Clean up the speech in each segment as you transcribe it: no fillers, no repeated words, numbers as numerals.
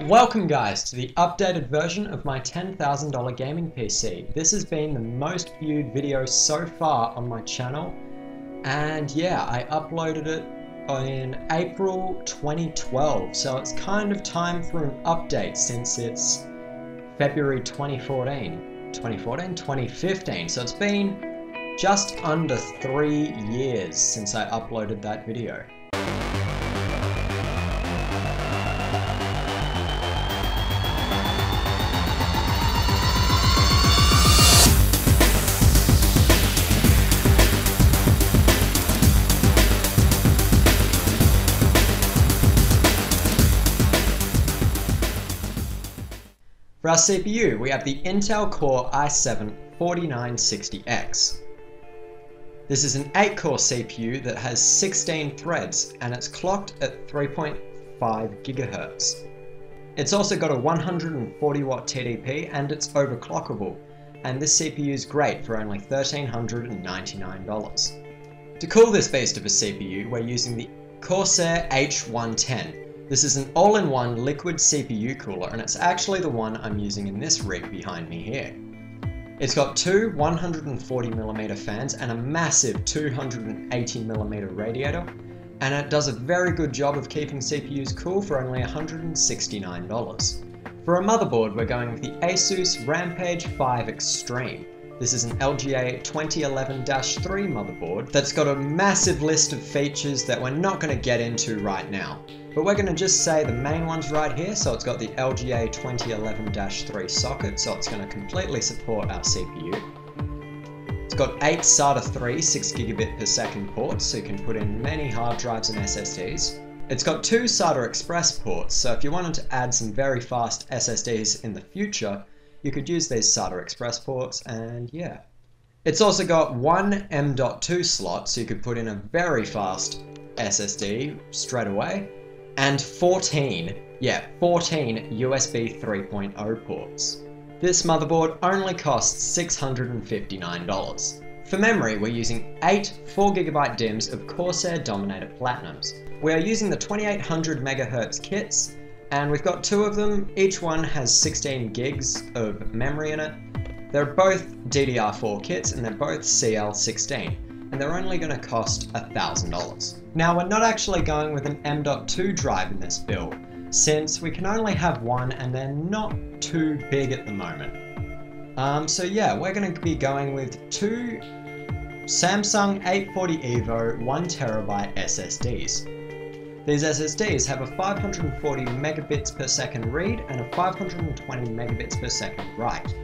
Welcome guys to the updated version of my $10,000 gaming PC. This has been the most viewed video so far on my channel, and yeah, I uploaded it in April 2012, so it's kind of time for an update since it's February 2015, so it's been just under 3 years since I uploaded that video. For our CPU, we have the Intel Core i7-4960X. This is an 8-core CPU that has 16 threads and it's clocked at 3.5 GHz. It's also got a 140 watt TDP and it's overclockable, and this CPU is great for only $1,399. To cool this beast of a CPU, we're using the Corsair H110. This is an all-in-one liquid CPU cooler, and it's actually the one I'm using in this rig behind me here. It's got two 140mm fans and a massive 280mm radiator, and it does a very good job of keeping CPUs cool for only $169. For a motherboard, we're going with the Asus Rampage 5 Extreme. This is an LGA 2011-3 motherboard that's got a massive list of features that we're not going to get into right now. But we're going to just say the main ones right here. So it's got the LGA 2011-3 socket, so it's going to completely support our CPU. It's got 8 SATA 3 6GB per second ports, so you can put in many hard drives and SSDs. It's got 2 SATA Express ports, so if you wanted to add some very fast SSDs in the future, you could use these SATA Express ports, and yeah. It's also got 1 M.2 slot, so you could put in a very fast SSD straight away, and 14 USB 3.0 ports. This motherboard only costs $659. For memory, we're using 8 4GB DIMMs of Corsair Dominator Platinums. We are using the 2800 MHz kits, and we've got 2 of them. Each one has 16 gigs of memory in it. They're both DDR4 kits and they're both CL16, and they're only going to cost $1,000. Now, we're not actually going with an M.2 drive in this build, since we can only have one and they're not too big at the moment. So yeah, we're going to be going with 2 Samsung 840 EVO 1TB SSDs. These SSDs have a 540 megabits per second read and a 520 megabits per second write.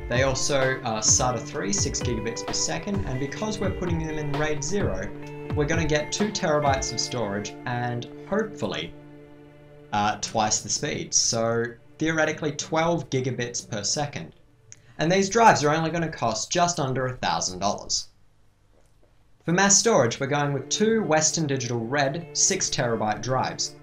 They also are SATA 3 6GB per second, and because we're putting them in RAID 0, we're going to get 2 TB of storage and hopefully twice the speed, so theoretically 12 gigabits per second. And these drives are only going to cost just under $1,000. For mass storage, we're going with 2 Western Digital Red 6TB drives.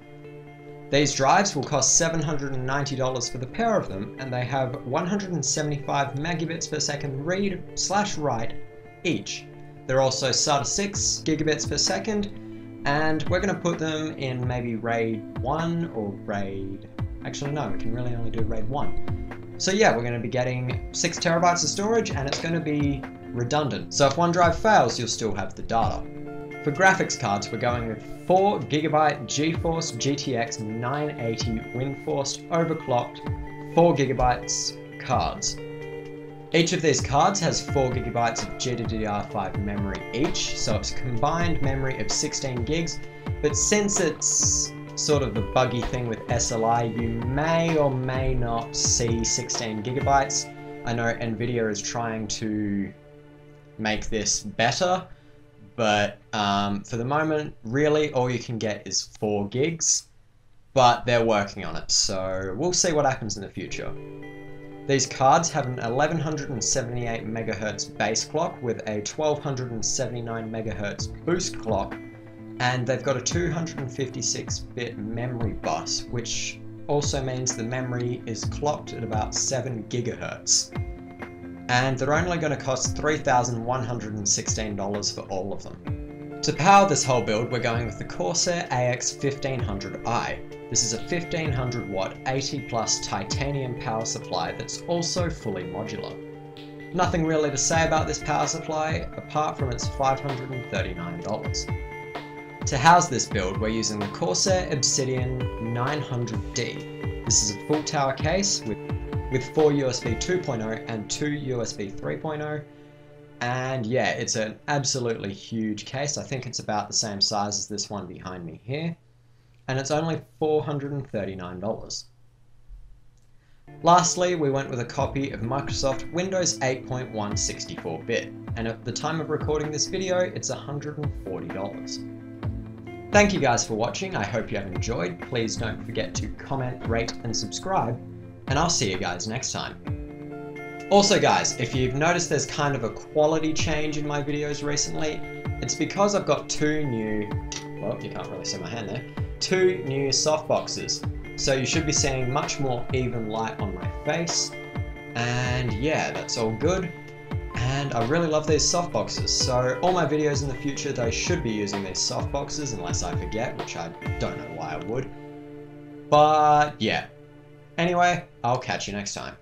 These drives will cost $790 for the pair of them, and they have 175 megabits per second read/write each. They're also SATA 6 gigabits per second, and we're going to put them in maybe RAID 1 or RAID... Actually no, we can really only do RAID 1. So yeah, we're going to be getting 6 TB of storage, and it's going to be redundant. So if one drive fails, you'll still have the data. For graphics cards, we're going with 4GB GeForce GTX 980 WindForced overclocked 4GB cards. Each of these cards has 4GB of GDDR5 memory each, so it's a combined memory of 16 gigs, but since it's sort of the buggy thing with SLI, you may or may not see 16 gigabytes. I know Nvidia is trying to make this better, but for the moment, really all you can get is 4 gigs, but they're working on it, so we'll see what happens in the future. These cards have an 1178 MHz base clock with a 1279 MHz boost clock, and they've got a 256-bit memory bus, which also means the memory is clocked at about 7 GHz. And they're only going to cost $3,116 for all of them. To power this whole build, we're going with the Corsair AX 1500i. This is a 1500 watt 80 plus titanium power supply that's also fully modular. Nothing really to say about this power supply apart from it's $539. To house this build, we're using the Corsair Obsidian 900D. This is a full tower case with 4 USB 2.0 and 2 USB 3.0. And yeah, it's an absolutely huge case. I think it's about the same size as this one behind me here. And it's only $439. Lastly, we went with a copy of Microsoft Windows 8.1 64-bit. And at the time of recording this video, it's $140. Thank you guys for watching. I hope you have enjoyed. Please don't forget to comment, rate, and subscribe. And I'll see you guys next time. Also guys, if you've noticed there's kind of a quality change in my videos recently, it's because I've got two new, well, you can't really see my hand there, two new softboxes. So you should be seeing much more even light on my face. And yeah, that's all good. And I really love these softboxes, so all my videos in the future, they should be using these softboxes unless I forget, which I don't know why I would. But yeah. Anyway, I'll catch you next time.